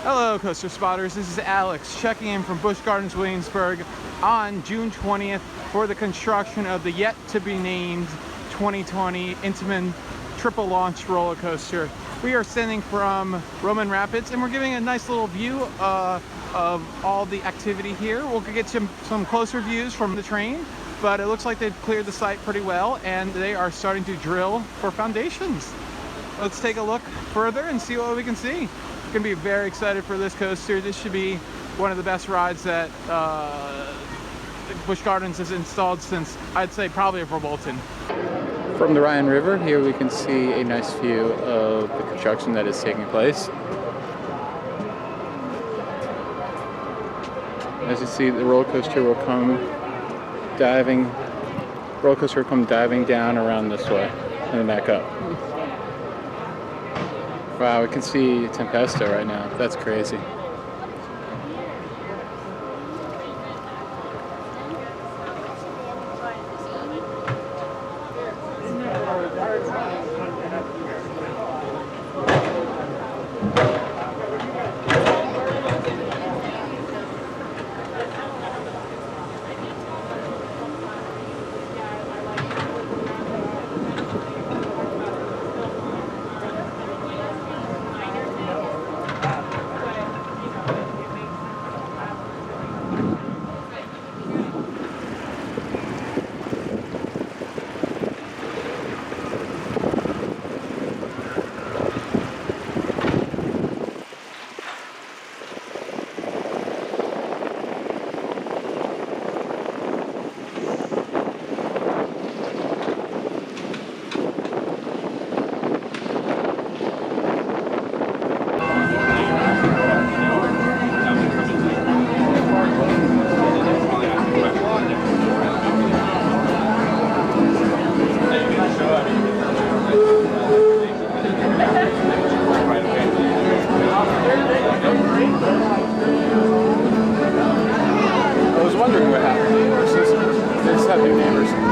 Hello coaster spotters, this is Alex checking in from Busch Gardens Williamsburg on June 20th for the construction of the yet to be named 2020 Intamin triple launch roller coaster. We are sending from Roman Rapids and we're giving a nice little view of all the activity here. We'll get some closer views from the train, but it looks like they've cleared the site pretty well and they are starting to drill for foundations. Let's take a look further and see what we can see. Going to be very excited for this coaster. This should be one of the best rides that Busch Gardens has installed since, I'd say, probably for Bolton. From the Ryan River, here we can see a nice view of the construction that is taking place. As you see, the roller coaster will come diving down around this way and then back up. Wow, we can see Tempesto right now. That's crazy. I was wondering what happened. They just have new neighbors.